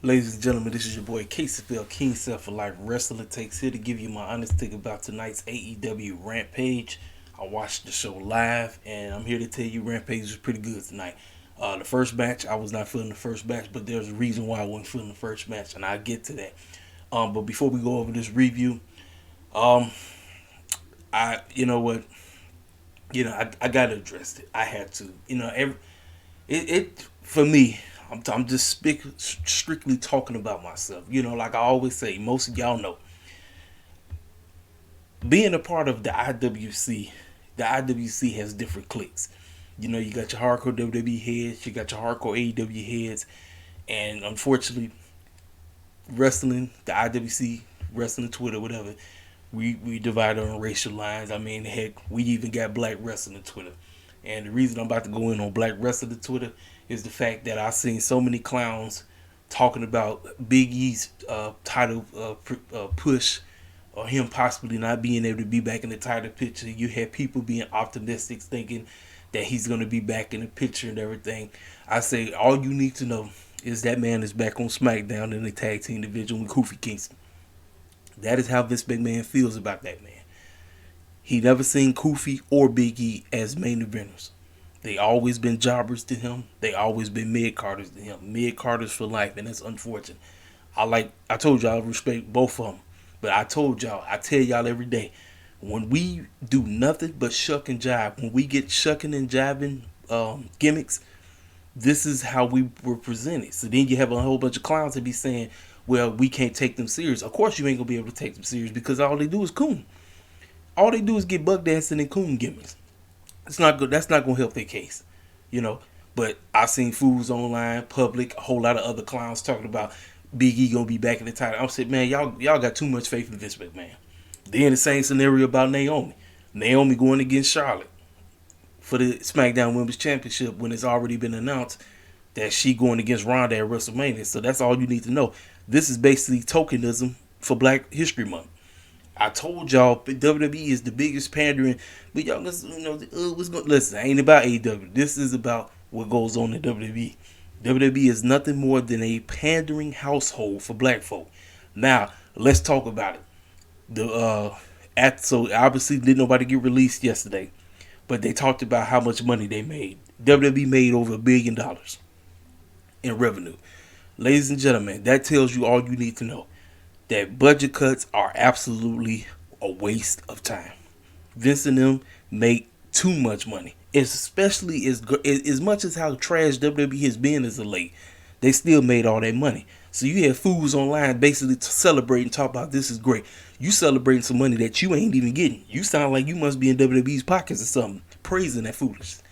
Ladies and gentlemen, this is your boy KCFL King Self for Life Wrestling Takes here to give you my honest take about tonight's AEW Rampage. I watched the show live and I'm here to tell you Rampage was pretty good tonight. The first match, I was not feeling the first match, but there's a reason why I wasn't feeling the first match, and I'll get to that. But before we go over this review, I you know what, I gotta address it. I had to, it for me. I'm just strictly talking about myself. Like I always say, most of y'all know, being a part of the IWC has different cliques. You got your hardcore WWE heads, you got your hardcore AEW heads, and unfortunately, the IWC, wrestling Twitter, whatever, we divide on racial lines. I mean, heck, we even got black wrestling Twitter. And the reason I'm about to go in on black wrestling Twitter is the fact that I've seen so many clowns talking about Big E's title push, or him possibly not being able to be back in the title picture. You had people being optimistic, thinking that he's going to be back in the picture and everything. I say all you need to know is that man is back on SmackDown in the tag team division with Kofi Kingston. That is how Vince McMahon feels about that man. He never seen Kofi or Big E as main eventers. They always been jobbers to him. They always been mid-carders to him. Mid-carders for life, and that's unfortunate. I told y'all I respect both of them. But I tell y'all every day, when we do nothing but shuck and jive, when we get shucking and jiving gimmicks, this is how we were presented. So then you have a whole bunch of clowns that be saying, well, we can't take them serious. Of course you ain't going to be able to take them serious because all they do is coon. All they do is get buck dancing and coon gimmicks. It's not good. That's not going to help their case, But I've seen fools online, public, a whole lot of other clowns talking about Big E gonna be back in the title. I'm saying, man, y'all got too much faith in Vince McMahon. Then the same scenario about Naomi. Naomi going against Charlotte for the SmackDown Women's Championship when it's already been announced that she going against Ronda at WrestleMania. So that's all you need to know. This is basically tokenism for Black History Month. I told y'all WWE is the biggest pandering, but y'all listen. It ain't about AEW. This is about what goes on in WWE. WWE is nothing more than a pandering household for black folk. Now let's talk about it. So obviously didn't nobody get released yesterday, but they talked about how much money they made. WWE made over $1 billion in revenue. Ladies and gentlemen, that tells you all you need to know. That budget cuts are absolutely a waste of time. Vince and them make too much money, especially as much as how trash WWE has been as of late. They still made all that money. So you have fools online basically celebrating, talk about this is great. You celebrating some money that you ain't even getting. You sound like you must be in WWE's pockets or something, praising that foolishness.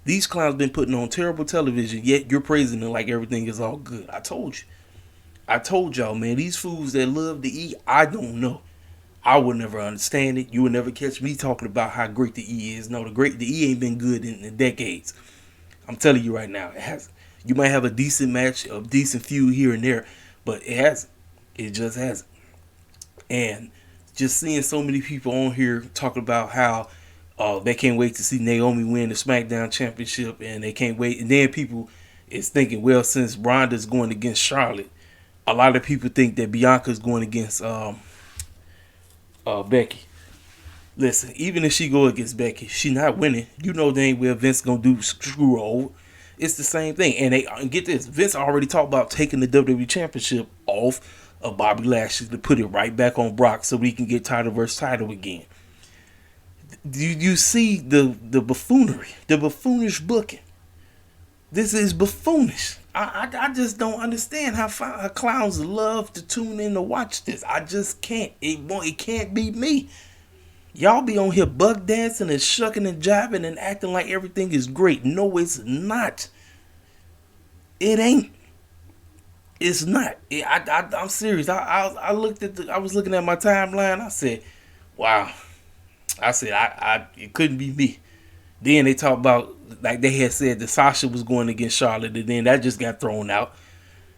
These clowns been putting on terrible television, yet you're praising them like everything is all good. I told y'all, man, these fools that love to eat, I don't know. I would never understand it. You would never catch me talking about how great the E is. No, the E ain't been good in decades. I'm telling you right now, it hasn't. You might have a decent match, a decent feud here and there, but it hasn't. It just hasn't. And just seeing so many people on here talking about how they can't wait to see Naomi win the SmackDown Championship, and they can't wait. And then people is thinking, well, since Ronda's going against Charlotte, a lot of people think that Bianca's going against Becky. Listen, even if she go against Becky, she not winning. You know they ain't where Vince gonna do screw her over. It's the same thing. And get this, Vince already talked about taking the WWE Championship off of Bobby Lashley to put it right back on Brock so we can get title versus title again. Do you see the buffoonery, the buffoonish booking? This is buffoonish. I just don't understand how clowns love to tune in to watch this. I just can't. It can't be me. Y'all be on here buck dancing and shucking and jiving and acting like everything is great. No, it's not. It ain't. It's not. I'm serious. I looked at I was looking at my timeline. I said, wow. I said it couldn't be me. Then they talk about, like they had said, that Sasha was going against Charlotte, and then that just got thrown out.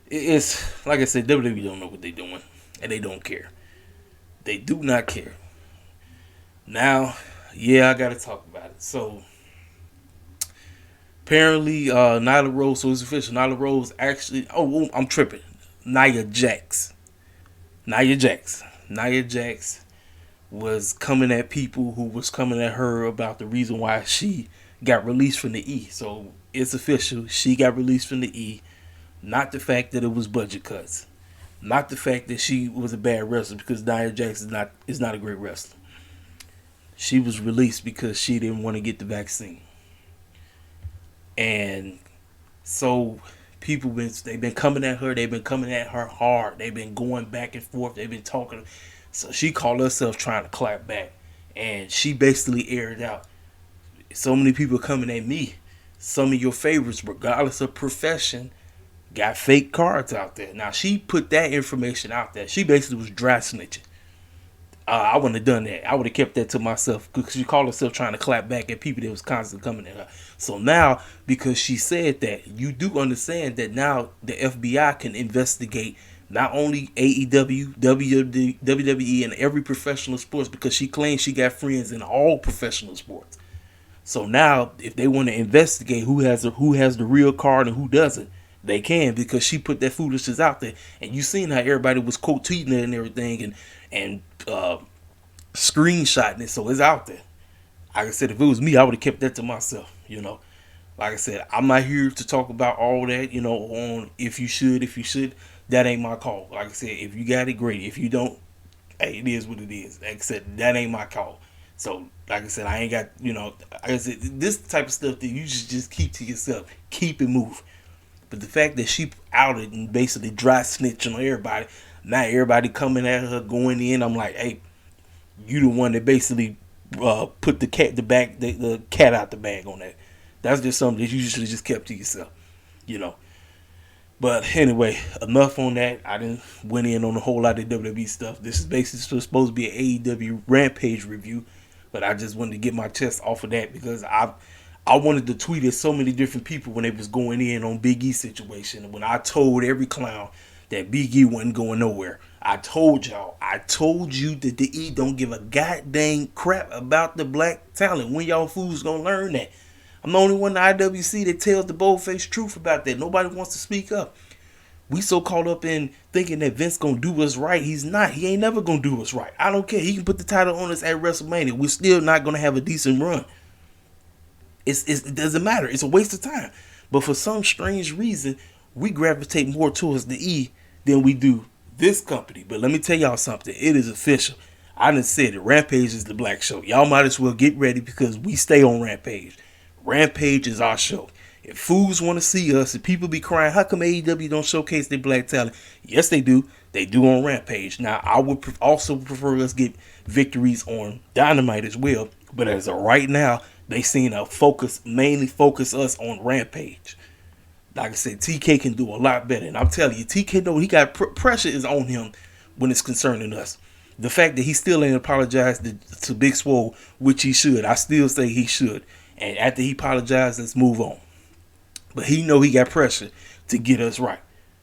It's like I said, WWE don't know what they're doing, and they don't care. They do not care. Now, yeah, I got to talk about it. So, apparently, Nyla Rose, so it's official. Nyla Rose actually, I'm tripping. Nia Jax. Nia Jax. Nia Jax was coming at people who was coming at her about the reason why she got released from the E. So it's official. She got released from the E. Not the fact that it was budget cuts. Not the fact that she was a bad wrestler, because Nia Jax is not a great wrestler. She was released because she didn't want to get the vaccine. And so they've been coming at her. They've been coming at her hard. They've been going back and forth. They've been talking. So she called herself trying to clap back, and she basically aired out. So many people coming at me. Some of your favorites, regardless of profession, got fake cards out there. Now, she put that information out there. She basically was dry snitching. I wouldn't have done that. I would have kept that to myself, because she called herself trying to clap back at people that was constantly coming at her. So now, because she said that, you do understand that now the FBI can investigate not only AEW, WWE, and every professional sports, because she claims she got friends in all professional sports. So now, if they want to investigate who has the real card and who doesn't, they can, because she put that foolishness out there. And you seen how everybody was quote tweeting it and everything, and screenshotting it, so it's out there. Like I said, if it was me, I would have kept that to myself. Like I said, I'm not here to talk about all that. On if you should. That ain't my call. Like I said, if you got it, great. If you don't, hey, it is what it is. Like I said, that ain't my call. So, like I said, I ain't got, like I said, this type of stuff that you should just keep to yourself. Keep it moving. But the fact that she outed and basically dry snitching on everybody, now everybody coming at her, going in, I'm like, hey, you the one that basically put the cat out the bag on that. That's just something that you should have just kept to yourself. But anyway, enough on that. I didn't went in on a whole lot of WWE stuff. This is basically supposed to be an AEW Rampage review, but I just wanted to get my chest off of that, because I wanted to tweet at so many different people when they was going in on Big E situation. And when I told every clown that Big E wasn't going nowhere, I told you that the E don't give a goddamn crap about the black talent. When y'all fools gonna learn that? I'm the only one in the IWC that tells the bold-faced truth about that. Nobody wants to speak up. We so caught up in thinking that Vince gonna do us right. He's not. He ain't never gonna do us right. I don't care. He can put the title on us at WrestleMania. We're still not gonna have a decent run. It doesn't matter. It's a waste of time. But for some strange reason, we gravitate more towards the E than we do this company. But let me tell y'all something. It is official. I done said it. Rampage is the black show. Y'all might as well get ready, because we stay on Rampage. Rampage is our show. If fools want to see us, if people be crying, how come AEW don't showcase their black talent? Yes, they do. They do on Rampage. Now, I would also prefer us get victories on Dynamite as well. But as of right now, they seem to mainly focus us on Rampage. Like I said, TK can do a lot better. And I'm telling you, TK, know he got pressure is on him when it's concerning us. The fact that he still ain't apologized to Big Swole, which he should. I still say he should. And after he apologized, let's move on. But he know he got pressure to get us right.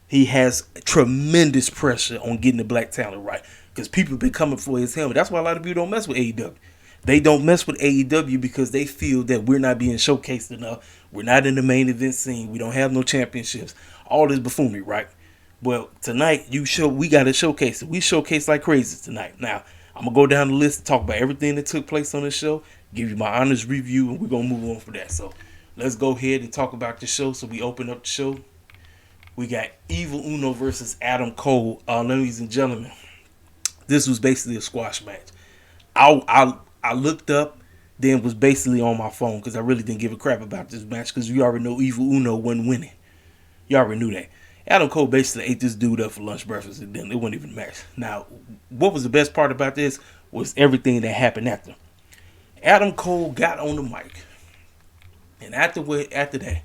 He has tremendous pressure on getting the black talent right, because people been coming for his helmet. That's why a lot of people don't mess with AEW. They don't mess with AEW because they feel that we're not being showcased enough. We're not in the main event scene. We don't have no championships. All this buffoonery, right? Well, tonight we got to showcase it. We showcase like crazy tonight. Now, I'm going to go down the list and talk about everything that took place on the show, give you my honest review, and we're going to move on from that. So let's go ahead and talk about the show. So we open up the show. We got Evil Uno versus Adam Cole. Ladies and gentlemen, this was basically a squash match. I looked up, then was basically on my phone, because I really didn't give a crap about this match, because you already know Evil Uno wasn't winning. You already knew that. Adam Cole basically ate this dude up for lunch, breakfast, and then it wasn't even a match. Now, what was the best part about this was everything that happened after. Adam Cole got on the mic, and after that,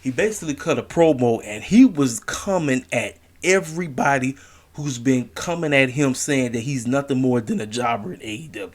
he basically cut a promo, and he was coming at everybody who's been coming at him saying that he's nothing more than a jobber in AEW.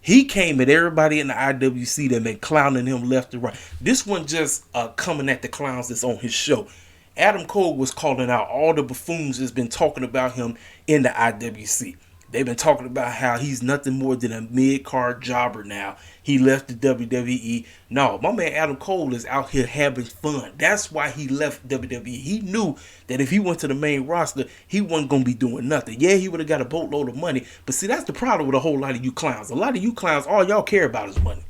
He came at everybody in the IWC that been clowning him left and right. This one just coming at the clowns that's on his show. Adam Cole was calling out all the buffoons that's been talking about him in the IWC. They've been talking about how he's nothing more than a mid-card jobber now. He left the WWE. No, my man Adam Cole is out here having fun. That's why he left WWE. He knew that if he went to the main roster, he wasn't going to be doing nothing. Yeah, he would have got a boatload of money. But see, that's the problem with a whole lot of you clowns. A lot of you clowns, all y'all care about is money.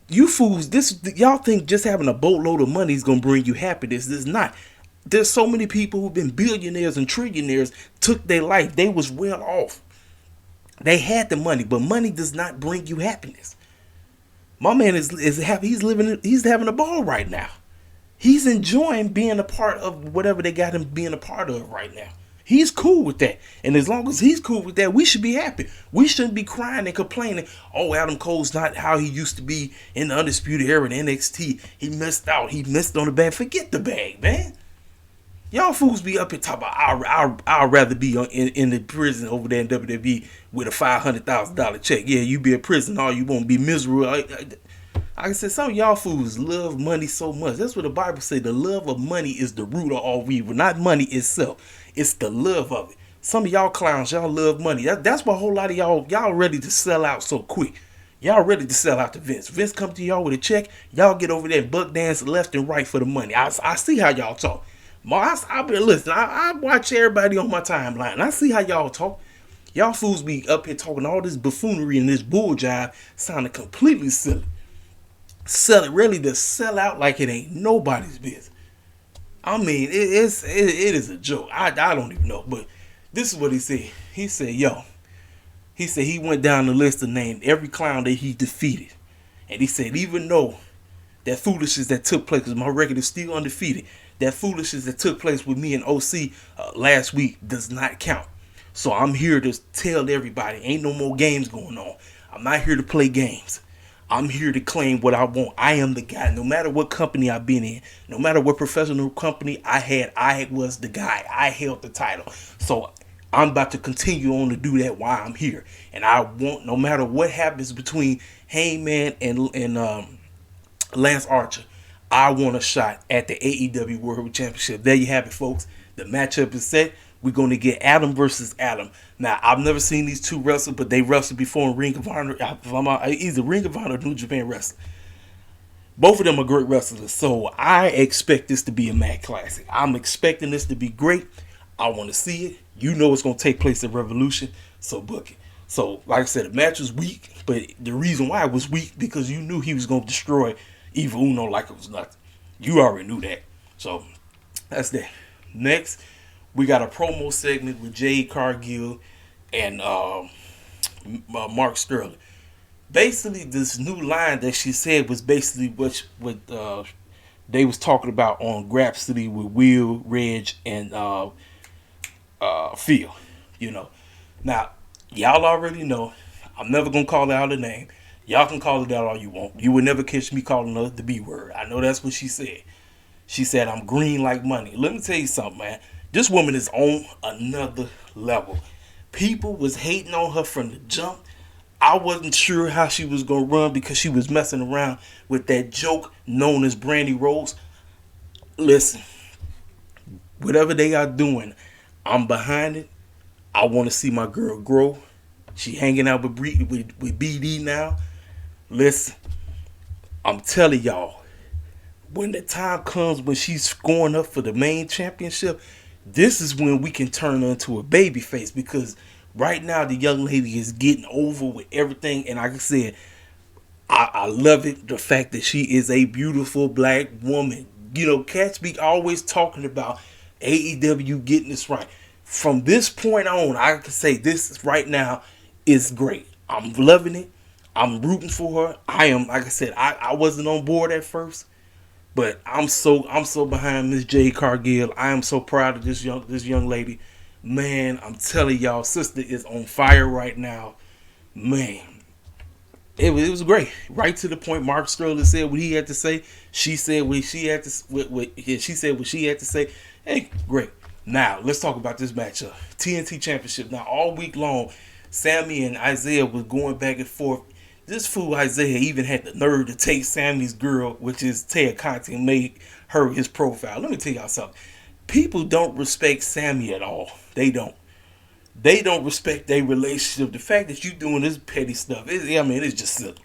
You fools, y'all think just having a boatload of money is going to bring you happiness. It's not. There's so many people who've been billionaires and trillionaires, took their life. They was well off. They had the money, but money does not bring you happiness. My man is happy. He's having a ball right now. He's enjoying being a part of whatever they got him being a part of right now. He's cool with that. And as long as he's cool with that, we should be happy. We shouldn't be crying and complaining, oh, Adam Cole's not how he used to be in the Undisputed Era in NXT. He missed out. He missed on the bag. Forget the bag, man. Y'all fools be up here talking about I'd rather be in the prison over there in WWE with a $500,000 check. Yeah, you be in prison, all you won't be miserable. Like I said, some of y'all fools love money so much. That's what the Bible says. The love of money is the root of all evil. Not money itself. It's the love of it. Some of y'all clowns, y'all love money. That's why a whole lot of y'all ready to sell out so quick. Y'all ready to sell out to Vince. Vince come to y'all with a check. Y'all get over there and buck dance left and right for the money. I see how y'all talk. I watch everybody on my timeline. I see how y'all talk. Y'all fools be up here talking all this buffoonery and this bull jive, sounding completely silly. Ready to sell out like it ain't nobody's business. I mean, it is a joke. I don't even know, but this is what he said. He said, he went down the list and named every clown that he defeated, and he said, even though that foolishness that took place, because my record is still undefeated, that foolishness that took place with me and OC last week does not count. So I'm here to tell everybody, ain't no more games going on. I'm not here to play games. I'm here to claim what I want. I am the guy. No matter what company I've been in, no matter what professional company I had, I was the guy. I held the title. So I'm about to continue on to do that while I'm here. And I want, no matter what happens between Heyman and Lance Archer, I want a shot at the AEW World Championship. There you have it, folks. The matchup is set. We're going to get Adam versus Adam. Now, I've never seen these two wrestle, but they wrestled before in Ring of Honor. Either Ring of Honor or New Japan Wrestling. Both of them are great wrestlers, so I expect this to be a mad classic. I'm expecting this to be great. I want to see it. You know it's going to take place at Revolution, so book it. So, like I said, the match was weak, but the reason why it was weak, because you knew he was going to destroy Evil Uno like it was nothing. You already knew that. So, that's that. Next, we got a promo segment with Jade Cargill and Mark Sterling. Basically, this new line that she said was basically what they was talking about on Grapsody with Will, Reg, and Phil. You know. Now, y'all already know. I'm never going to call out a name. Y'all can call it out all you want. You would never catch me calling her the B word. I know that's what she said. She said, I'm green like money. Let me tell you something, man. This woman is on another level. People was hating on her from the jump. I wasn't sure how she was going to run because she was messing around with that joke known as Brandy Rose. Listen, whatever they are doing, I'm behind it. I want to see my girl grow. She hanging out with BD now. Listen, I'm telling y'all, when the time comes when she's going up for the main championship, this is when we can turn her into a baby face, because right now the young lady is getting over with everything. And like I said, I love it, the fact that she is a beautiful black woman. You know, cats be always talking about AEW getting this right. From this point on, I can say this right now is great. I'm loving it. I'm rooting for her. I am, like I said, I wasn't on board at first, but I'm so behind Miss Jade Cargill. I am so proud of this young lady. Man, I'm telling y'all, sister is on fire right now. Man, it was great. Right to the point. Mark Sterling said what he had to say. She said what she had to. She said what she had to say. Hey, great. Now let's talk about this matchup. TNT Championship. Now all week long, Sammy and Isaiah was going back and forth. This fool Isaiah even had the nerve to take Sammy's girl, which is Taya Conti, and make her his profile. Let me tell y'all something. People don't respect Sammy at all. They don't. They don't respect their relationship. The fact that you doing this petty stuff, it's just silly.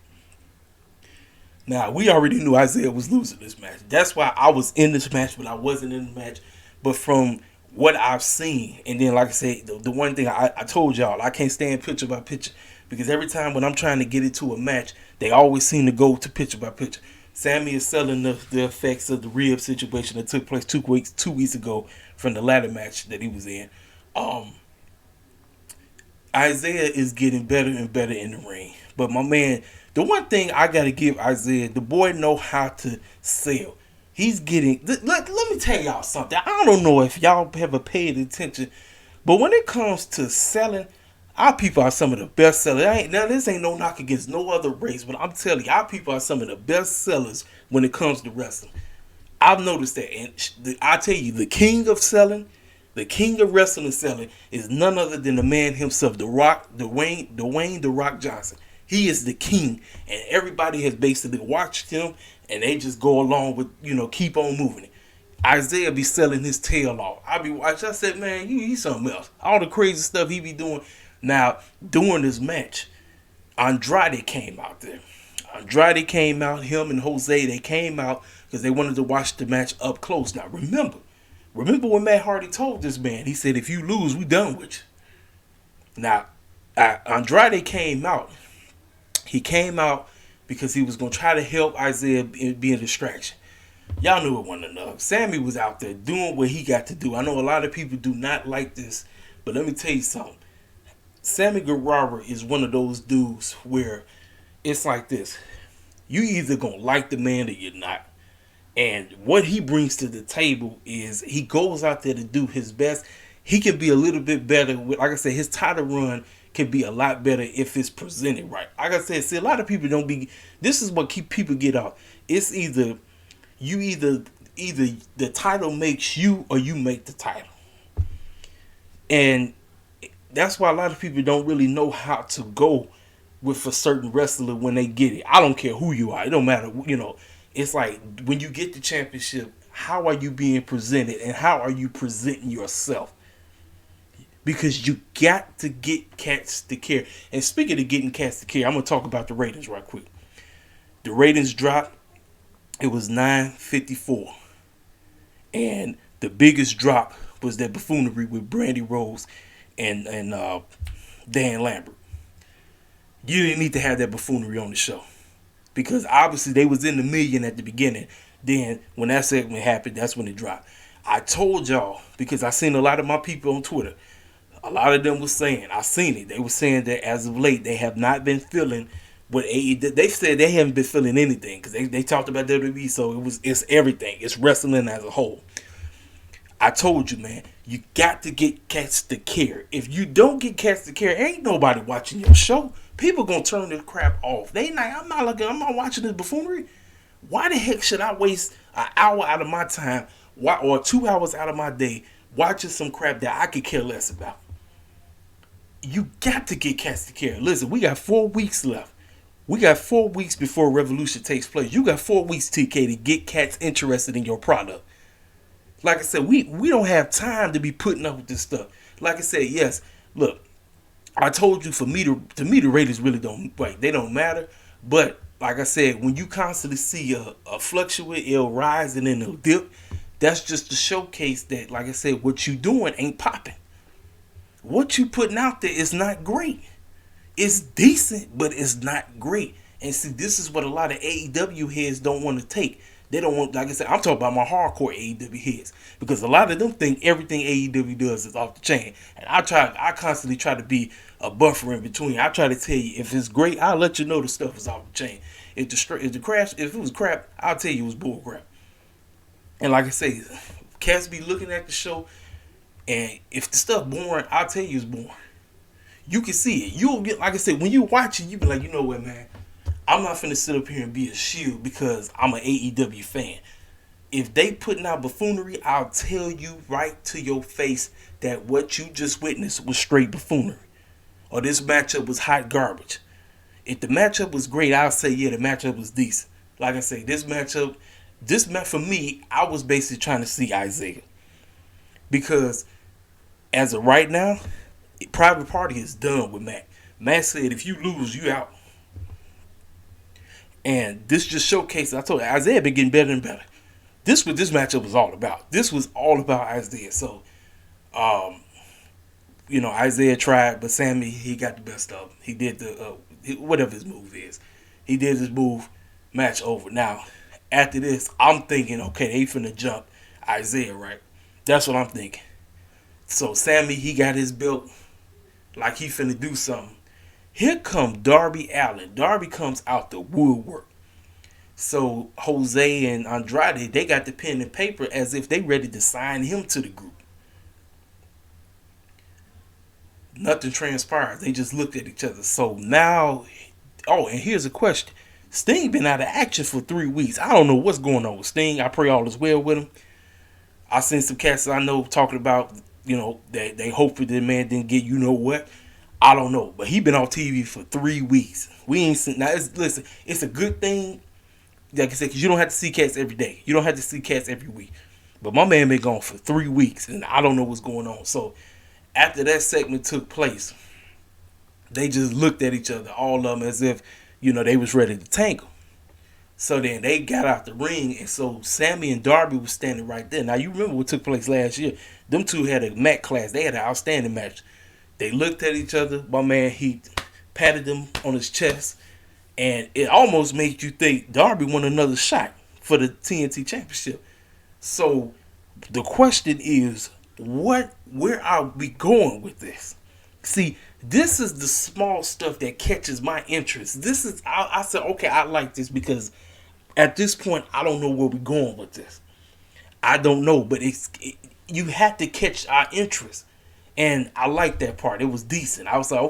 Now, we already knew Isaiah was losing this match. That's why I was in this match, but I wasn't in the match. But from what I've seen, and then, like I said, the one thing I told y'all, I can't stand picture by picture. Because every time when I'm trying to get into a match, they always seem to go to picture by picture. Sammy is selling the effects of the rib situation that took place 2 weeks ago from the ladder match that he was in. Isaiah is getting better and better in the ring. But my man, the one thing I got to give Isaiah, the boy know how to sell. He's getting, let me tell y'all something. I don't know if y'all ever paid attention, but when it comes to selling, our people are some of the best sellers. Now, this ain't no knock against no other race, but I'm telling you, our people are some of the best sellers when it comes to wrestling. I've noticed that, and I tell you, the king of selling, the king of wrestling and selling is none other than the man himself, Dwayne The Rock Johnson. He is the king, and everybody has basically watched him, and they just go along with, keep on moving it. Isaiah be selling his tail off. I be watching. I said, man, he's something else. All the crazy stuff he be doing. Now, during this match, Andrade came out there. Andrade came out. Him and Jose, they came out because they wanted to watch the match up close. Now, remember when Matt Hardy told this man, he said, if you lose, we done with you. Now, Andrade came out. He came out because he was going to try to help Isaiah be a distraction. Y'all knew it wasn't enough. Sammy was out there doing what he got to do. I know a lot of people do not like this, but let me tell you something. Sammy Guevara is one of those dudes where it's like this. You either going to like the man or you're not. And what he brings to the table is he goes out there to do his best. He can be a little bit better. Like I said, his title run can be a lot better if it's presented right. Like I said, see, a lot of people don't be. This is what keep people get off. It's either the title makes you or you make the title. And that's why a lot of people don't really know how to go with a certain wrestler when they get it. I don't care who you are. It don't matter. It's like when you get the championship, how are you being presented and how are you presenting yourself? Because you got to get cats to care. And speaking of getting cats to care, I'm going to talk about the ratings right quick. The ratings dropped. It was 954. And the biggest drop was that buffoonery with Brandy Rose and Dan Lambert. You didn't need to have that buffoonery on the show. Because obviously they was in the million at the beginning. Then when that segment happened, that's when it dropped. I told y'all, because I seen a lot of my people on Twitter, a lot of them was saying, I seen it. They were saying that as of late, they have not been feeling what AEW. They said they haven't been feeling anything because they talked about WWE, so it's everything. It's wrestling as a whole. I told you, man, you got to get cats to care. If you don't get cats to care, ain't nobody watching your show. People gonna turn this crap off. I'm not watching this buffoonery. Why the heck should I waste an hour out of my time or 2 hours out of my day watching some crap that I could care less about? You got to get cats to care. Listen, we got 4 weeks left. We got 4 weeks before Revolution takes place. You got 4 weeks, TK, to get cats interested in your product. Like I said, we don't have time to be putting up with this stuff. Like I said, yes, look, I told you to me the ratings really don't they don't matter. But like I said, when you constantly see a fluctuate, it'll rise and then it'll dip. That's just to showcase that, like I said, what you doing ain't popping. What you putting out there is not great. It's decent, but it's not great. And see, this is what a lot of AEW heads don't want to take. They don't want, like I said, I'm talking about my hardcore AEW heads. Because a lot of them think everything AEW does is off the chain. And I constantly try to be a buffer in between. I try to tell you, if it's great, I'll let you know the stuff is off the chain. If it was crap, I'll tell you it was bull crap. And like I say, cats be looking at the show, and if the stuff boring, I'll tell you it's boring. You can see it. You'll get, like I said, when you watch it, you be like, you know what, man? I'm not finna sit up here and be a shield because I'm an AEW fan. If they putting out buffoonery, I'll tell you right to your face that what you just witnessed was straight buffoonery. Or this matchup was hot garbage. If the matchup was great, I'll say, yeah, the matchup was decent. Like I say, this match for me, I was basically trying to see Isaiah. Because as of right now, Private Party is done with Mac. Mac said, if you lose, you out. And this just showcases, I told you, Isaiah been getting better and better. This what this matchup was all about. This was all about Isaiah. So, Isaiah tried, but Sammy, he got the best of him. He did the, whatever his move is. He did his move, match over. Now, after this, I'm thinking, okay, they finna jump Isaiah, right? That's what I'm thinking. So, Sammy, he got his belt like he finna do something. Here come Darby Allin. Darby comes out the woodwork. So Jose and Andrade, they got the pen and paper as if they ready to sign him to the group. Nothing transpired. They just looked at each other. So now, and here's a question. Sting been out of action for 3 weeks. I don't know what's going on with Sting. I pray all is well with him. I seen some cats I know talking about, that they hope that the man didn't get what. I don't know. But he been on TV for 3 weeks. We ain't seen. Now, listen, it's a good thing, like I said, because you don't have to see cats every day. You don't have to see cats every week. But my man been gone for 3 weeks, and I don't know what's going on. So after that segment took place, they just looked at each other, all of them, as if, they was ready to tangle. So then they got out the ring, and so Sammy and Darby was standing right there. Now, you remember what took place last year. Them two had a match class. They had an outstanding match. They looked at each other. My man, he patted him on his chest, and it almost made you think Darby won another shot for the TNT Championship. So the question is, where are we going with this? See, this is the small stuff that catches my interest. This is, I said, okay, I like this because at this point, I don't know where we're going with this. I don't know, but you had to catch our interest. And I like that part. It was decent. I was like,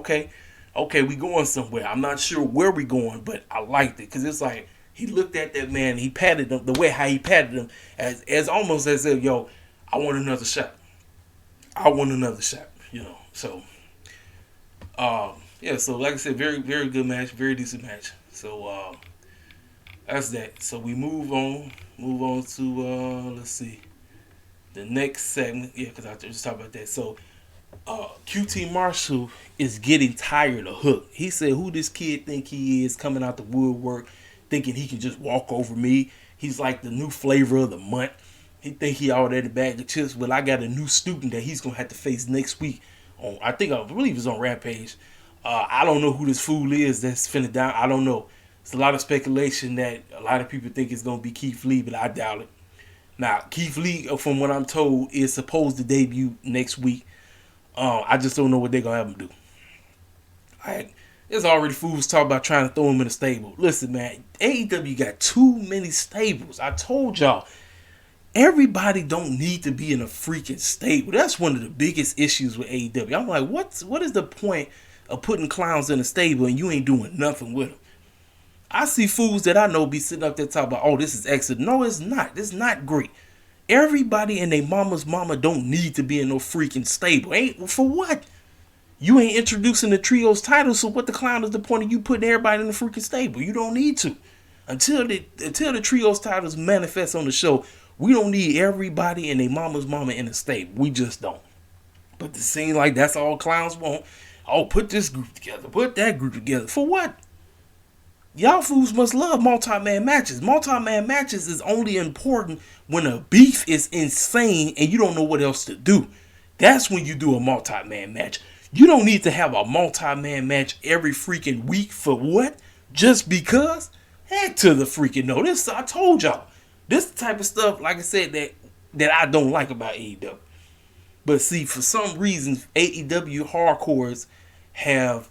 okay, we going somewhere. I'm not sure where we going, but I liked it. Because it's like, he looked at that man, he patted him, the way how he patted him, as almost as if, I want another shot. I want another shot, So, so like I said, very, very good match, very decent match. So, that's that. So we move on to, let's see, the next segment. Yeah, because I just talked about that. So, QT Marshall is getting tired of Hook. He said, who this kid think he is coming out the woodwork, thinking he can just walk over me. He's like the new flavor of the month. He think he all that bag of chips. Well, I got a new student that he's going to have to face next week. I believe it's on Rampage. I don't know who this fool is that's finna down. I don't know. It's a lot of speculation that a lot of people think it's going to be Keith Lee, but I doubt it. Now, Keith Lee, from what I'm told, is supposed to debut next week. I just don't know what they're going to have him do. Alright, there's already fools talking about trying to throw him in a stable. Listen, man, AEW got too many stables. I told y'all, everybody don't need to be in a freaking stable. That's one of the biggest issues with AEW. I'm like, what is the point of putting clowns in a stable and you ain't doing nothing with them? I see fools that I know be sitting up there talking about, this is excellent. No, it's not. It's not great. Everybody and their mama's mama don't need to be in no freaking stable. For what? You ain't introducing the trios title, so what the clown is the point of you putting everybody in the freaking stable? You don't need to. Until the trios titles manifest on the show, we don't need everybody and their mama's mama in the stable. We just don't. But it seems like that's all clowns want. Put this group together. Put that group together. For what? Y'all fools must love multi-man matches. Multi-man matches is only important when a beef is insane and you don't know what else to do. That's when you do a multi-man match. You don't need to have a multi-man match every freaking week for what? Just because? Heck to the freaking no. This, I told y'all. This type of stuff, like I said, that I don't like about AEW. But see, for some reason, AEW hardcores have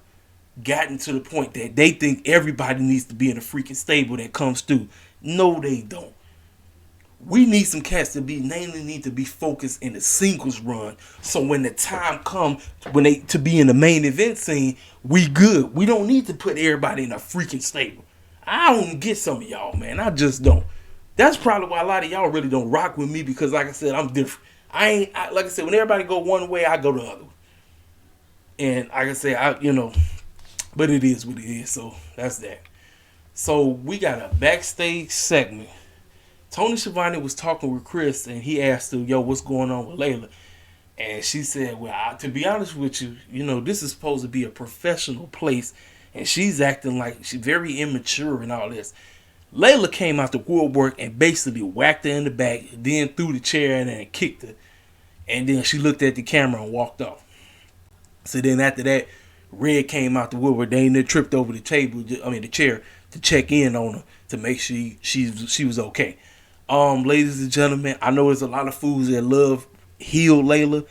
gotten to the point that they think everybody needs to be in a freaking stable that comes through. No, they don't. We need some cats to need to be focused in the singles run. So when the time comes to be in the main event scene, we good. We don't need to put everybody in a freaking stable. I don't get some of y'all, man. I just don't. That's probably why a lot of y'all really don't rock with me, because like I said, I'm different. Like I said, when everybody go one way, I go the other. And like I said, but it is what it is, so that's that. So we got a backstage segment. Tony Schiavone was talking with Chris, and he asked him, what's going on with Layla? And she said, well, to be honest with you, this is supposed to be a professional place. And she's acting like she's very immature and all this. Layla came out the woodwork and basically whacked her in the back, then threw the chair in and kicked her. And then she looked at the camera and walked off. So then after that, Red came out the woodwork. They ain't tripped over the chair, to check in on her to make sure she was okay. Ladies and gentlemen, I know there's a lot of fools that love heel Layla.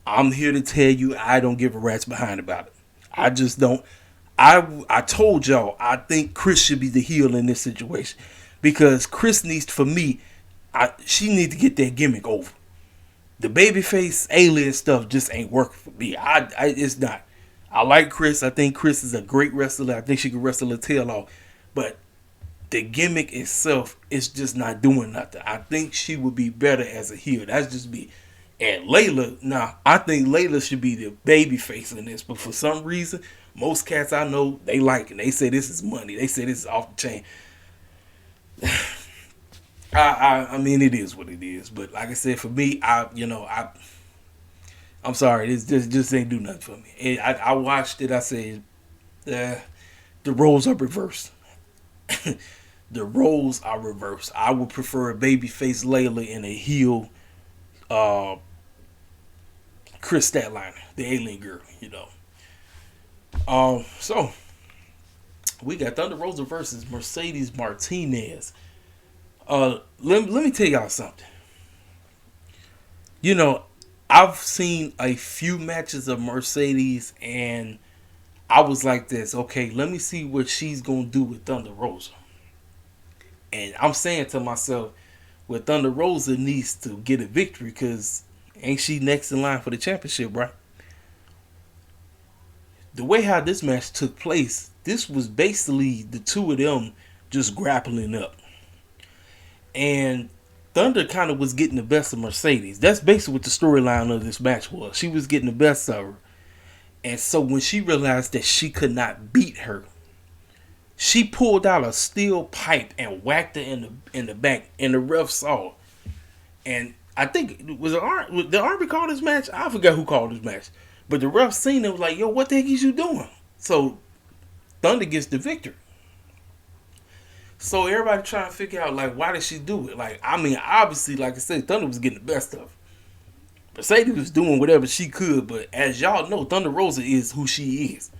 I'm here to tell you I don't give a rat's behind about it. I just don't. I told y'all I think Chris should be the heel in this situation because Chris needs, for me, she needs to get that gimmick over. The babyface alien stuff just ain't working for me. It's not. I like Chris. I think Chris is a great wrestler. I think she can wrestle her tail off. But the gimmick itself is just not doing nothing. I think she would be better as a heel. That's just me. And Layla, I think Layla should be the babyface in this. But for some reason, most cats I know, they like it. They say this is money. They say this is off the chain. I mean, it is what it is. But like I said, for me, I'm sorry. This just ain't do nothing for me. And I watched it. I said, the roles are reversed. The roles are reversed. I would prefer a babyface Layla and a heel Chris Statlander, the alien girl, So we got Thunder Rosa versus Mercedes Martinez. Let me tell y'all something. I've seen a few matches of Mercedes and I was like this, okay, let me see what she's going to do with Thunder Rosa. And I'm saying to myself, well, Thunder Rosa needs to get a victory because ain't she next in line for the championship, right? The way how this match took place, this was basically the two of them just grappling up. And Thunder kind of was getting the best of Mercedes. That's basically what the storyline of this match was. She was getting the best of her. And so when she realized that she could not beat her, she pulled out a steel pipe and whacked her in the back. And the ref saw it. And I think, the Army called this match? I forgot who called this match. But the ref seen it, was like, yo, what the heck is you doing? So Thunder gets the victory. So everybody trying to figure out, like, why did she do it? Like, I mean, obviously, like I said, Thunder was getting the best of her. Mercedes was doing whatever she could, but as y'all know, Thunder Rosa is who she is.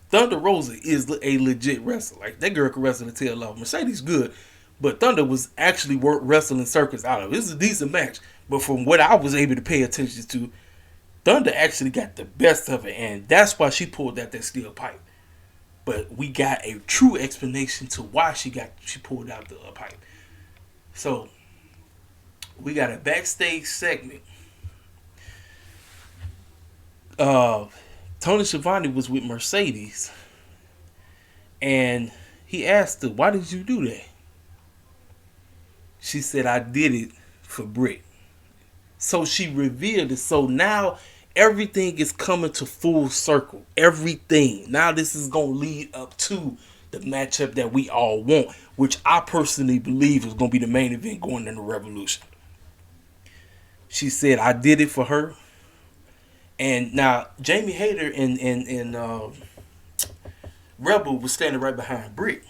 Thunder Rosa is a legit wrestler. Like, that girl can wrestle the tail off. Mercedes good, but Thunder was actually wrestling circus out of it. This is a decent match, but from what I was able to pay attention to, Thunder actually got the best of it, and that's why she pulled out that steel pipe. But we got a true explanation to why she pulled out the pipe. So we got a backstage segment. Tony Schiavone was with Mercedes, and he asked her, "Why did you do that?" She said, "I did it for Britt." So she revealed it. So now everything is coming to full circle. Everything. Now this is going to lead up to the matchup that we all want, which I personally believe is going to be the main event going into Revolution. She said, "I did it for her." And now Jamie Hayter and Rebel was standing right behind Britt.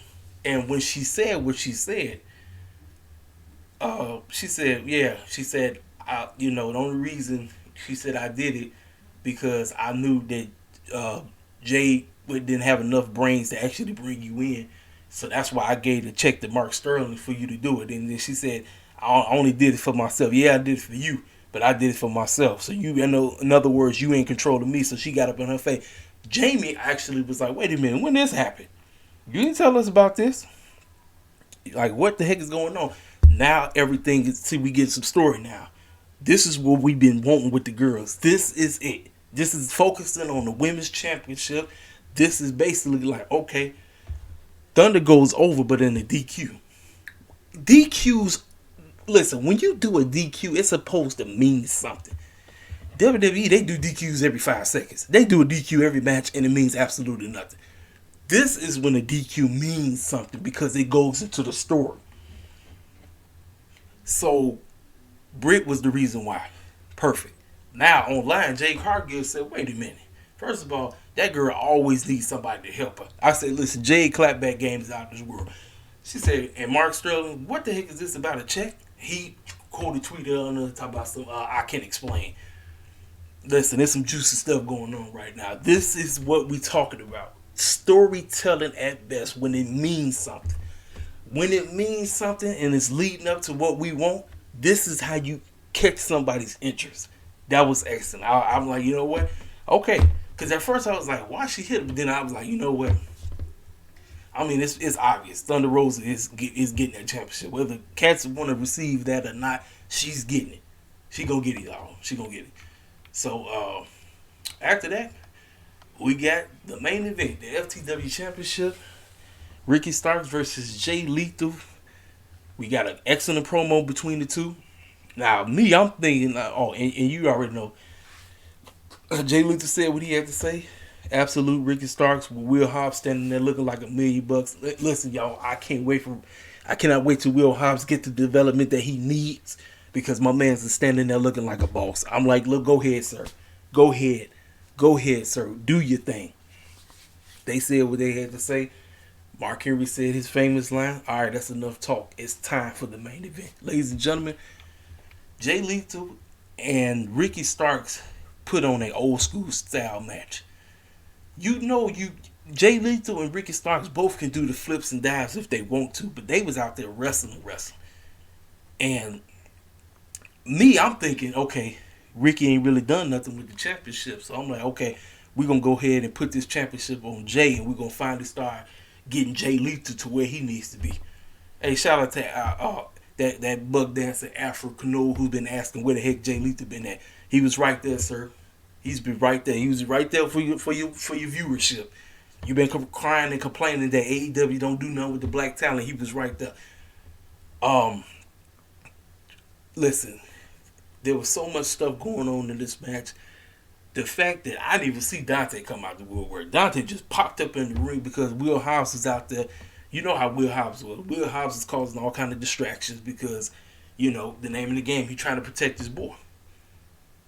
And when she said what she said, she said, the only reason she said I did it because I knew that Jay didn't have enough brains to actually bring you in. So that's why I gave the check to Mark Sterling for you to do it. And then she said, I only did it for myself. Yeah, I did it for you, but I did it for myself. So in other words, you ain't controlling me. So she got up in her face. Jamie actually was like, wait a minute, when this happened? You didn't tell us about this. Like, what the heck is going on? Now everything is, see, we get some story now. This is what we've been wanting with the girls. This is it. This is focusing on the women's championship. This is basically like, okay, Thunder goes over, but in the DQ. DQs, listen, when you do a DQ, it's supposed to mean something. WWE, they do DQs every 5 seconds. They do a DQ every match, and it means absolutely nothing. This is when a DQ means something because it goes into the story. So Britt was the reason why. Perfect. Now online, Jay Cargill said, "Wait a minute. First of all, that girl always needs somebody to help her." I said, "Listen, Jay clapback game is out of this world." She said, "And Mark Sterling, what the heck is this about a check?" He quoted tweeted on her talking about some I can't explain. Listen, there's some juicy stuff going on right now. This is what we talking about. Storytelling at best when it means something. When it means something and it's leading up to what we want, this is how you catch somebody's interest. That was excellent. I'm like, you know what? Okay. Because at first I was like, why she hit him? But then I was like, you know what? I mean, it's obvious. Thunder Rosa is getting that championship. Whether cats want to receive that or not, she's getting it. She gonna get it, y'all. She gonna get it. So after that, we got the main event, the FTW Championship. Ricky Starks versus Jay Lethal. We got an excellent promo between the two. Now, me, I'm thinking, and you already know, Jay Lethal said what he had to say. Absolute Ricky Starks with Will Hobbs standing there looking like $1,000,000. Listen, y'all, I cannot wait till Will Hobbs get the development that he needs because my man's standing there looking like a boss. I'm like, look, go ahead, sir. Go ahead, sir. Do your thing. They said what they had to say. Mark Henry said his famous line. All right, that's enough talk. It's time for the main event. Ladies and gentlemen, Jay Lethal and Ricky Starks put on an old school style match. You know, Jay Lethal and Ricky Starks both can do the flips and dives if they want to, but they was out there wrestling. And me, I'm thinking, okay, Ricky ain't really done nothing with the championship. So I'm like, okay, we're going to go ahead and put this championship on Jay, and we're going to finally start getting Jay Lethal to where he needs to be. Hey, shout out to that bug dancer Afro Cano who's been asking where the heck Jay Lethal been at. He was right there, sir. He's been right there. He was right there for your viewership. You've been crying and complaining that AEW don't do nothing with the black talent. He was right there. Listen, there was so much stuff going on in this match. The fact that I didn't even see Dante come out the woodwork. Dante just popped up in the ring because Will Hobbs was out there. You know how Will Hobbs was. Will Hobbs is causing all kind of distractions because, you know, the name of the game, he's trying to protect his boy.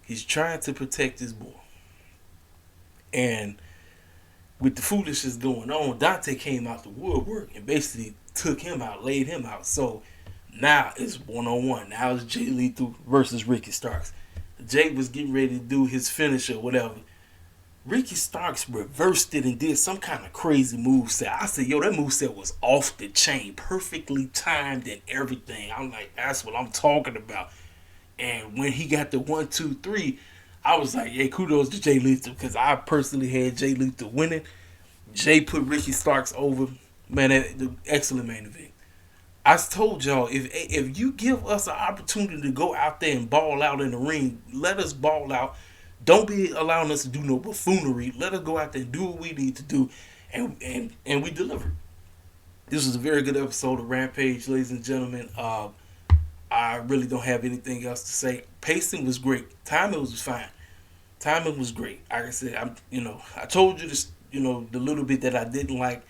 He's trying to protect his boy. And with the foolishness going on, Dante came out the woodwork and basically took him out, laid him out. So now it's one-on-one. Now it's Jay Lethal versus Ricky Starks. Jay was getting ready to do his finish or whatever. Ricky Starks reversed it and did some kind of crazy moveset. I said, yo, that moveset was off the chain, perfectly timed and everything. I'm like, that's what I'm talking about. And when he got the 1, 2, 3, I was like, hey, kudos to Jay Lethal because I personally had Jay Lethal winning. Jay put Ricky Starks over. Man, the excellent main event. I told y'all, if you give us an opportunity to go out there and ball out in the ring, let us ball out. Don't be allowing us to do no buffoonery. Let us go out there and do what we need to do, and we delivered. This was a very good episode of Rampage, ladies and gentlemen. I really don't have anything else to say. Pacing was great. Timing was fine. Timing was great. Like I said, I told you this, the little bit that I didn't like.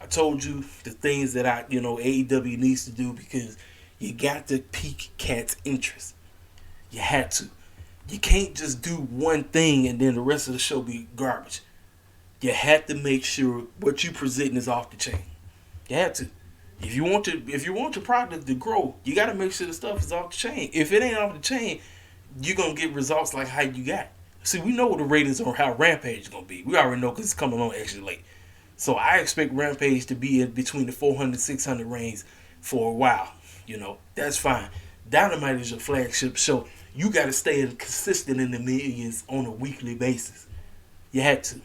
I told you the things that AEW needs to do because you got to pique cats' interest. You had to. You can't just do one thing and then the rest of the show be garbage. You had to make sure what you presenting is off the chain. You had to. If you want your product to grow, you got to make sure the stuff is off the chain. If it ain't off the chain, you're gonna get results like how you got. See, we know what the ratings on how Rampage is gonna be. We already know because it's coming on extra late. So I expect Rampage to be in between the 400, 600 range for a while. That's fine. Dynamite is your flagship show. You got to stay consistent in the millions on a weekly basis. You had to.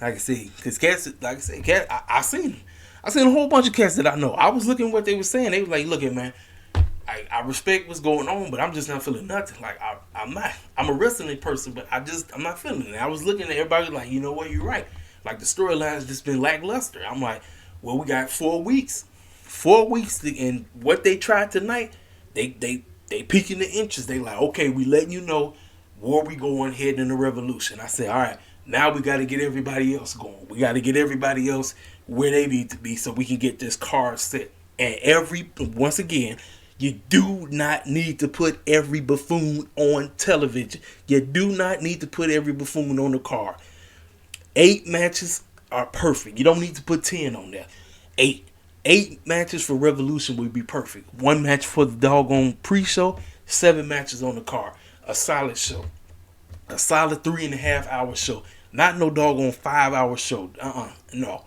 Like I said, because cats, I seen them. I seen a whole bunch of cats that I know. I was looking at what they were saying. They were like, look at man, I respect what's going on, but I'm just not feeling nothing. Like I'm a wrestling person, but I'm not feeling it. I was looking at everybody like, you know what, you're right. Like the storyline's just been lackluster. I'm like, well, we got 4 weeks. 4 weeks, and what they tried tonight, they peeking the inches. They like, okay, we letting you know where we going heading in the revolution. I said, all right, now we got to get everybody else going. We got to get everybody else where they need to be so we can get this card set. And once again, You do not need to put every buffoon on television. You do not need to put every buffoon on the card. 8 matches are perfect. You don't need to put 10 on there. 8. 8 matches for Revolution would be perfect. 1 match for the doggone pre-show. 7 matches on the card. A solid show. A solid 3.5 hour show. Not no doggone 5-hour show. No.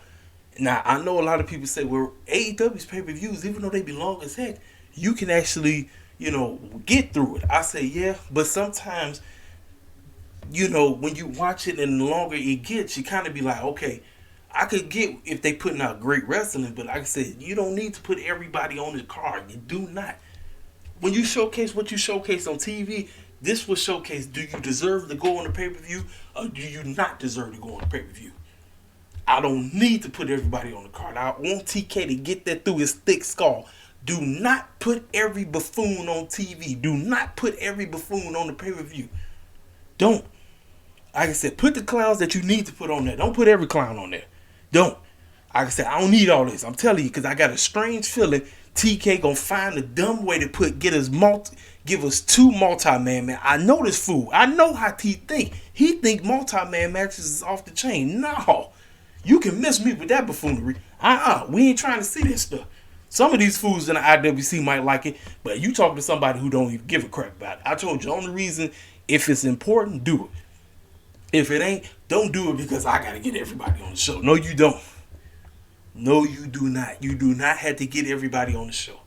Now, I know a lot of people say, well, AEW's pay-per-views, even though they be long as heck, you can actually, get through it. I say, yeah, but sometimes, when you watch it and the longer it gets, you kind of be like, okay, I could get if they putting out great wrestling, but like I said, you don't need to put everybody on the card. You do not. When you showcase what you showcase on TV, this will showcase, do you deserve to go on the pay-per-view or do you not deserve to go on the pay-per-view? I don't need to put everybody on the card. I want TK to get that through his thick skull. Do not put every buffoon on TV. Do not put every buffoon on the pay-per-view. Don't. Like I said, put the clowns that you need to put on there. Don't put every clown on there. Don't. Like I said, I don't need all this. I'm telling you, because I got a strange feeling TK gonna find a dumb way to give us 2 multi-man. I know this fool. I know how he think. He think multi-man matches is off the chain. No. You can miss me with that buffoonery. We ain't trying to see this stuff. Some of these fools in the IWC might like it, but you talk to somebody who don't even give a crap about it. I told you, the only reason, if it's important, do it. If it ain't, don't do it because I got to get everybody on the show. No, you don't. No, you do not. You do not have to get everybody on the show.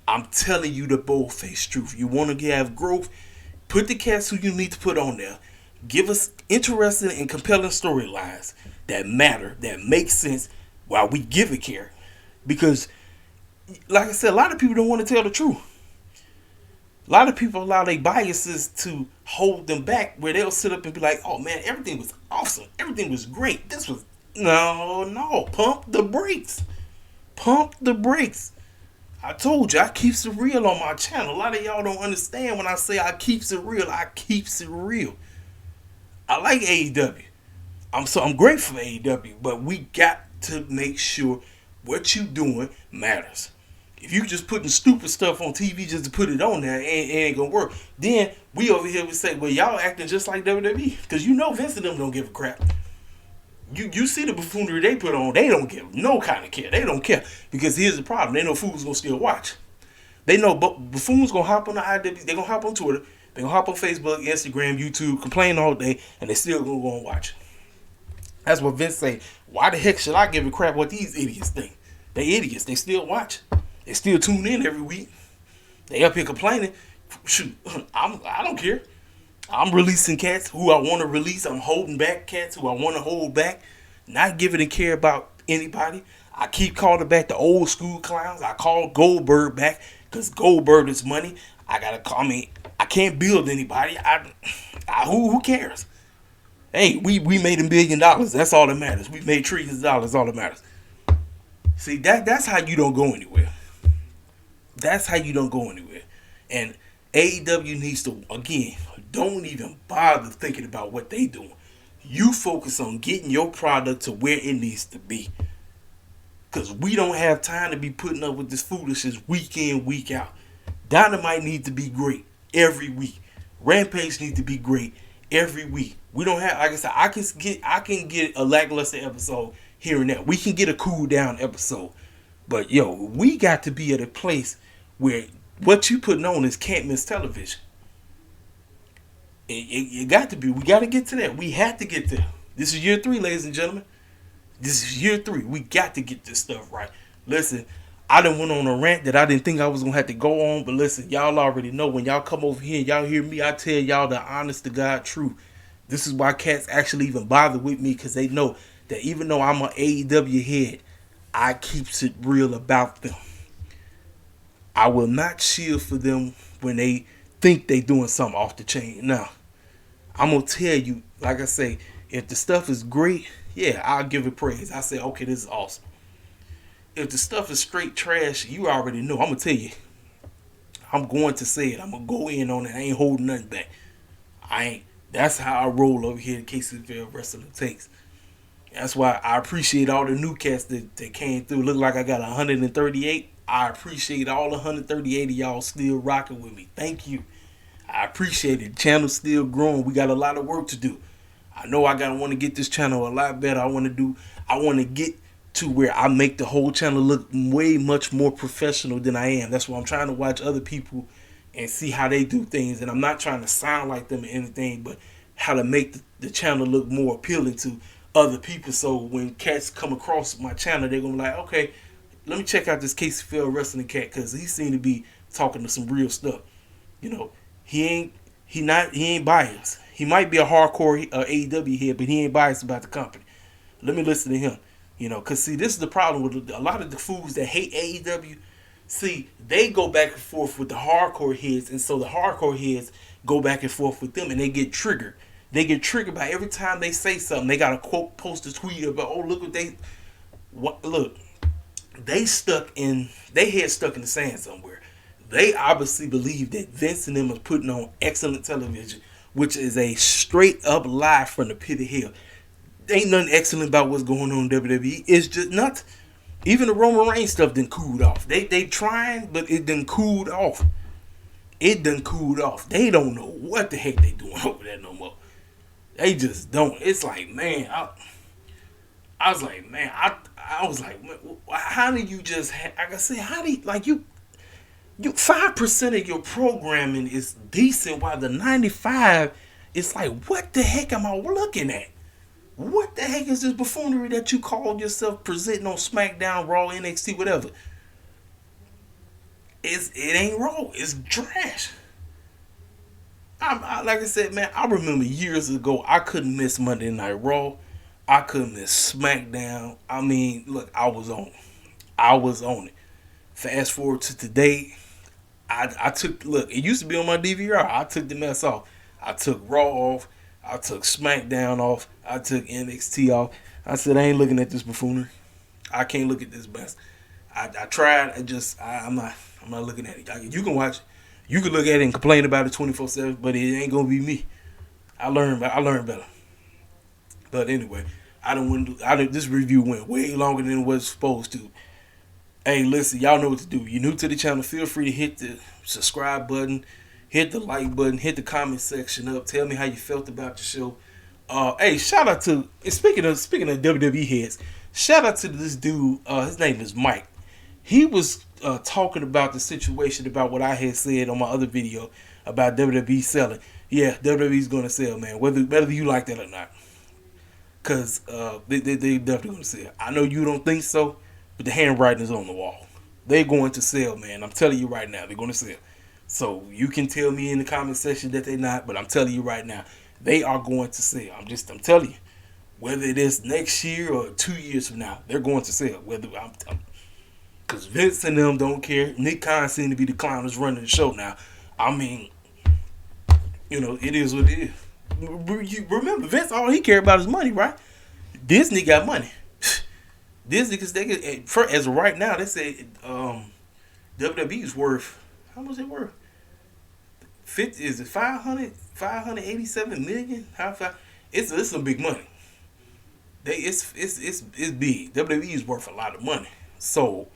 I'm telling you the bold-faced truth. You want to have growth, put the cats who you need to put on there. Give us interesting and compelling storylines that matter, that make sense, while we give a care. Because, like I said, a lot of people don't want to tell the truth. A lot of people allow their biases to hold them back, where they'll sit up and be like, oh man, everything was awesome. Everything was great. This was... No. Pump the brakes. Pump the brakes. I told you, I keeps it real on my channel. A lot of y'all don't understand when I say I keeps it real. I keeps it real. I like AEW. I'm grateful for AEW, but we got to make sure what you doing matters. If you just putting stupid stuff on TV just to put it on there, it ain't gonna work. Then we over here would say, well, y'all acting just like WWE. Because Vince and them don't give a crap. You see the buffoonery they put on, they don't give no kind of care. They don't care. Because here's the problem. They know fools gonna still watch. They know buffoons gonna hop on the IW, they gonna hop on Twitter, they gonna hop on Facebook, Instagram, YouTube, complain all day, and they still gonna go and watch. That's what Vince say. Why the heck should I give a crap what these idiots think? They idiots. They still watch. They still tune in every week. They up here complaining. Shoot, I don't care. I'm releasing cats who I want to release. I'm holding back cats who I want to hold back. Not giving a care about anybody. I keep calling back the old school clowns. I call Goldberg back because Goldberg is money. I can't build anybody. Who cares? Hey, we made $1 billion. That's all that matters. We made trillions of dollars. All that matters. See, that's how you don't go anywhere. That's how you don't go anywhere. And AEW needs to, again, don't even bother thinking about what they doing. You focus on getting your product to where it needs to be. Because we don't have time to be putting up with this foolishness week in, week out. Dynamite needs to be great every week. Rampage needs to be great every week. We don't have, like I said, I can get a lackluster episode here and there. We can get a cool down episode. But we got to be at a place where what you putting on is can't miss television. It got to be. We got to get to that. We have to get there. This is year 3, ladies and gentlemen. This is year 3. We got to get this stuff right. Listen, I done went on a rant that I didn't think I was going to have to go on. But listen, y'all already know when y'all come over here and y'all hear me, I tell y'all the honest to God truth. This is why cats actually even bother with me, because they know that even though I'm an AEW head, I keeps it real about them. I will not cheer for them when they think they doing something off the chain. Now, I'm going to tell you, like I say, if the stuff is great, yeah, I'll give it praise. I say, okay, this is awesome. If the stuff is straight trash, you already know. I'm going to tell you. I'm going to say it. I'm going to go in on it. I ain't holding nothing back. That's how I roll over here at KCVille Wrestling Takes. That's why I appreciate all the new cats that came through. Look like I got 138. I appreciate all 138 of y'all still rocking with me. Thank you. I appreciate it. The channel's still growing. We got a lot of work to do. I know I gotta want to get this channel a lot better. I want to get to where I make the whole channel look way much more professional than I am. That's why I'm trying to watch other people and see how they do things. And I'm not trying to sound like them or anything, but how to make the channel look more appealing to other people. So when cats come across my channel, they're gonna be like, okay, let me check out this Casey Phil wrestling cat, because he seemed to be talking to some real stuff. You know, he ain't biased. He might be a hardcore AEW head, but he ain't biased about the company. Let me listen to him. You know, because see, this is the problem with a lot of the fools that hate AEW. See, they go back and forth with the hardcore heads, and so the hardcore heads go back and forth with them, and they get triggered. They get triggered by every time they say something. They got to quote, post a tweet about, oh, look what they, look, they head stuck in the sand somewhere. They obviously believe that Vince and them is putting on excellent television, which is a straight up lie from the pit of hell. Ain't nothing excellent about what's going on in WWE. It's just nothing. Even the Roman Reigns stuff done cooled off. They trying, but it done cooled off. It done cooled off. They don't know what the heck they doing over there no more. They just don't. It's like, man, I was like, man, I was like, man, how do you just, like I said, how do you, like you 5% of your programming is decent, while the 95, it's like, what the heck am I looking at? What the heck is this buffoonery that you call yourself presenting on SmackDown, Raw, NXT, whatever? It ain't Raw. It's trash. Like I said, man, I remember years ago, I couldn't miss Monday Night Raw. I couldn't miss SmackDown. I mean, look, I was on it. Fast forward to today, I took, look, it used to be on my DVR. I took the mess off. I took Raw off. I took SmackDown off. I took NXT off. I said, I ain't looking at this buffoonery. I can't look at this mess. I tried. I'm not looking at it. You can watch it. You can look at it and complain about it 24/7, but it ain't gonna be me. I learned better. But anyway, this review went way longer than it was supposed to. Hey, listen, y'all know what to do. You're new to the channel, feel free to hit the subscribe button, hit the like button, hit the comment section up. Tell me how you felt about the show. Hey, shout out to, speaking of WWE heads, shout out to this dude. His name is Mike. He was talking about the situation about what I had said on my other video about WWE selling. Yeah, WWE's gonna sell, man. Whether you like that or not, because they definitely gonna sell. I know you don't think so, but the handwriting is on the wall. They're going to sell, man. I'm telling you right now, they're going to sell. So you can tell me in the comment section that they're not, but I'm telling you right now, they are going to sell. I'm telling you, whether it is next year or 2 years from now, they're going to sell. Because Vince and them don't care. Nick Khan seems to be the clown that's running the show now. I mean, it is what it is. You remember, Vince, all he cared about is money, right? Disney got money. Disney, because as of right now, they say WWE is worth, how much is it worth? 50, is it 587 million? It's some big money. It's big. WWE is worth a lot of money. So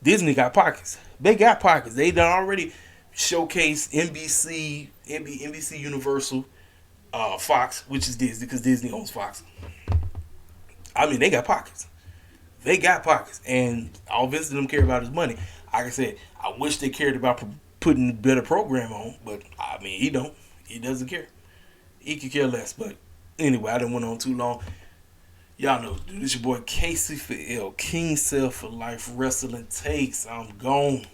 Disney got pockets. They got pockets. They done already showcased NBC Universal, Fox, which is Disney, because Disney owns Fox. I mean, they got pockets. They got pockets, and all Vince and them care about is money. Like I said, I wish they cared about putting a better program on, but I mean, he don't. He doesn't care. He could care less. But anyway, I didn't went on too long. Y'all know, dude, this your boy Casey for King Self for Life Wrestling Takes. I'm gone.